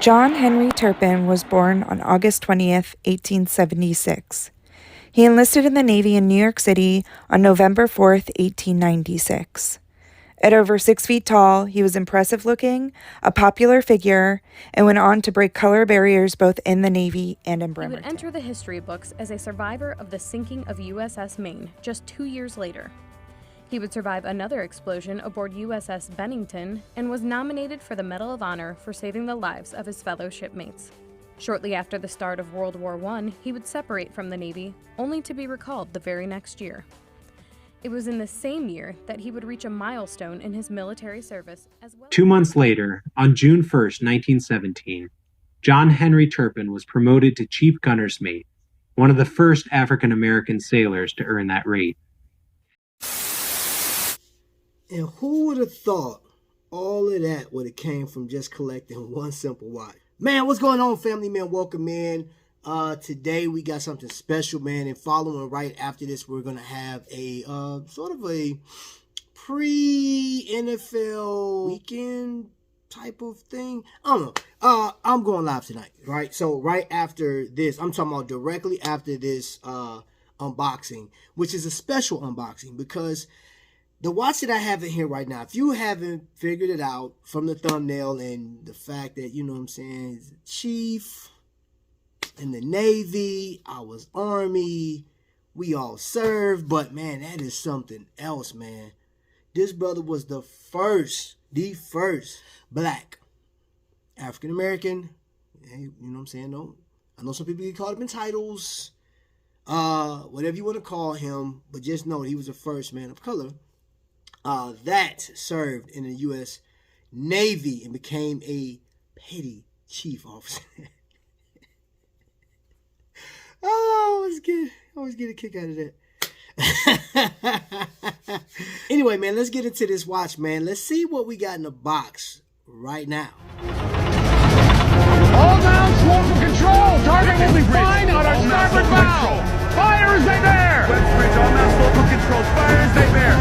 John Henry Turpin was born on August 20th, 1876. He enlisted in the Navy in New York City on November 4th, 1896. At over 6 feet tall, he was impressive looking, a popular figure, and went on to break color barriers both in the Navy and in Bremerton. He would enter the history books as a survivor of the sinking of USS Maine just 2 years later. He would survive another explosion aboard USS Bennington and was nominated for the Medal of Honor for saving the lives of his fellow shipmates. Shortly after the start of World War I, he would separate from the Navy, only to be recalled the very next year. It was in the same year that he would reach a milestone in his military service as well. 2 months later, on June 1st, 1917, John Henry Turpin was promoted to Chief Gunner's Mate, one of the first African-American sailors to earn that rate. And who would have thought all of that would have came from just collecting one simple watch? Man, what's going on, family? Man, welcome in. Today we got something special, man. And following right after this, we're going to have a sort of a pre-NFL weekend type of thing. I don't know. I'm going live tonight, right? So right after this, I'm talking about directly after this unboxing, which is a special unboxing because the watch that I have in here right now, if you haven't figured it out from the thumbnail and the fact that, you know what I'm saying, he's a chief in the Navy, I was Army, we all served, but man, that is something else, man. This brother was the first black African-American, you know what I'm saying, no, I know some people get caught up in titles, whatever you want to call him, but just know he was the first man of color that served in the U.S. Navy and became a petty chief officer. Oh, I always get a kick out of that. Anyway, man, let's get into this watch, man. Let's see what we got in the box right now. All down, swarm for control. Target will be fine on our starboard bow. Fire as they bear. West Bridge, all down, swarm for control. Fire as they bear.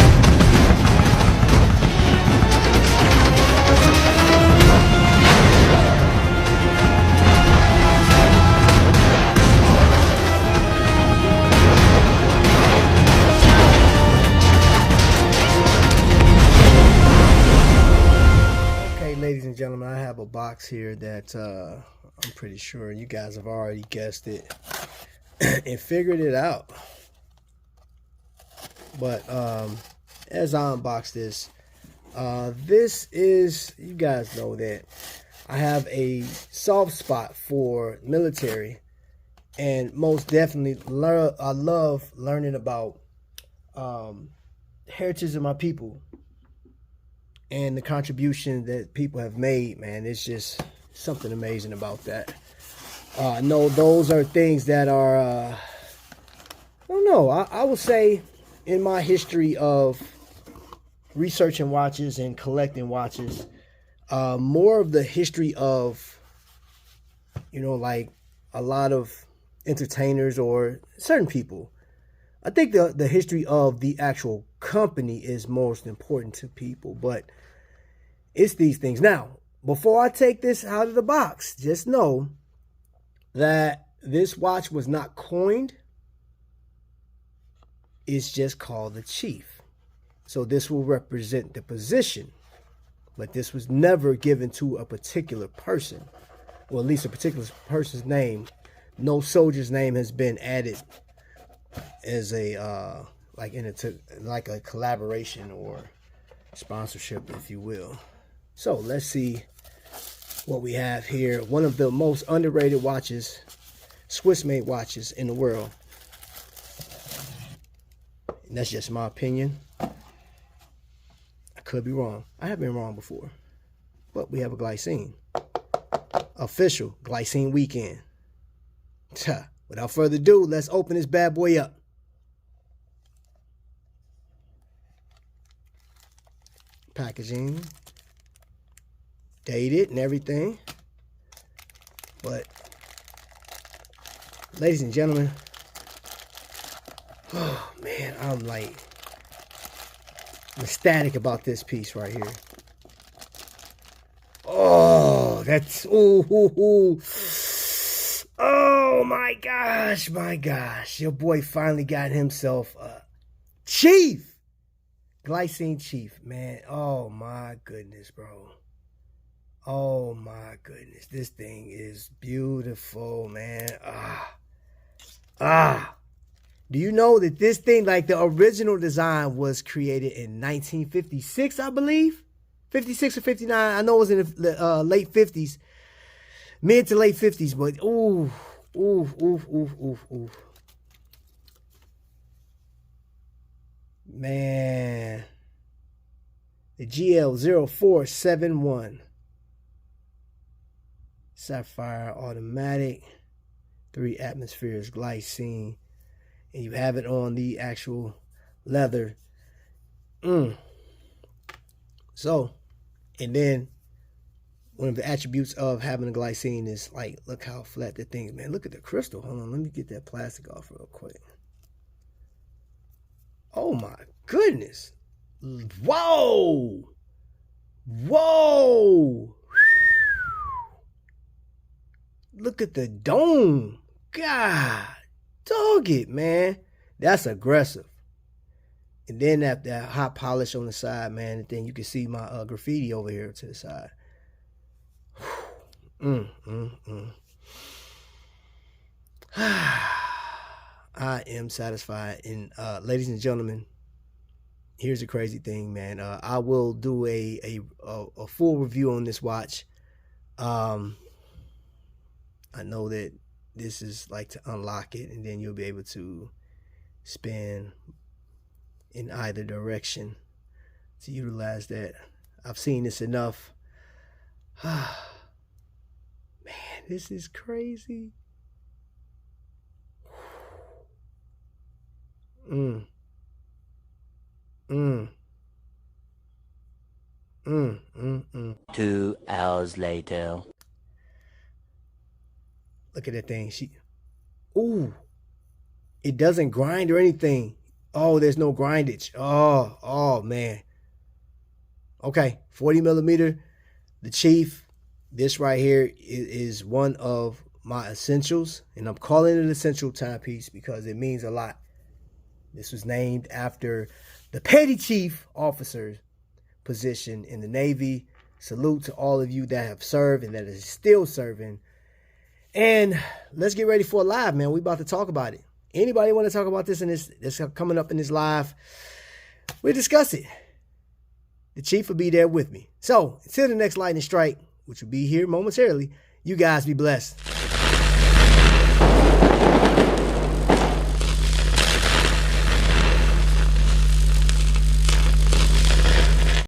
Ladies and gentlemen, I have a box here that I'm pretty sure you guys have already guessed it and figured it out. But as I unbox this, this is, you guys know that I have a soft spot for military, and most definitely I love learning about heritage of my people. And the contribution that people have made, man, it's just something amazing about that. I know those are things that are, I don't know, I would say in my history of researching watches and collecting watches, more of the history of, you know, like a lot of entertainers or certain people. I think the history of the actual company is most important to people, but it's these things. Now, before I take this out of the box, just know that this watch was not coined. It's just called the Chief. So this will represent the position, but this was never given to a particular person, or at least a particular person's name. No soldier's name has been added as a like a collaboration or sponsorship, if you will. So let's see what we have here. One of the most underrated watches, Swiss-made watches in the world. And that's just my opinion. I could be wrong. I have been wrong before. But we have a Glycine. Official Glycine weekend. Without further ado, let's open this bad boy up. Packaging. Dated and everything. But, ladies and gentlemen, oh man, I'm like ecstatic about this piece right here. Oh, Oh, that's, ooh. Oh, my gosh. Your boy finally got himself a Chief. Glycine Chief, man. Oh, my goodness, bro. Oh, my goodness. This thing is beautiful, man. Do you know that this thing, like the original design was created in 1956, I believe? 56 or 59. I know it was in the late 50s. Mid to late 50s, but ooh. Man. The GL0471. Sapphire automatic. 3 atmospheres glycine. And you have it on the actual leather. So, and then one of the attributes of having a glycine is like, look how flat the thing is. Man, look at the crystal. Hold on, let me get that plastic off real quick. Oh my goodness. Whoa. Look at the dome. God, dog it, man. That's aggressive. And then that hot polish on the side, man. And then you can see my graffiti over here to the side. I am satisfied. And ladies and gentlemen, here's the crazy thing, man. I will do a full review on this watch. I know that this is like to unlock it, and then you'll be able to spin in either direction to utilize that. I've seen this enough. Man, this is crazy. Mm. 2 hours later. Look at that thing. Ooh. It doesn't grind or anything. Oh, there's no grindage. Oh man. Okay, 40 millimeter. The Chief. This right here is one of my essentials, and I'm calling it an essential timepiece because it means a lot. This was named after the petty chief officer's position in the Navy. Salute to all of you that have served and that is still serving. And let's get ready for a live, man. We about to talk about it. Anybody want to talk about this in this coming up in this live? We'll discuss it. The Chief will be there with me. So until the next lightning strike, which will be here momentarily, you guys be blessed.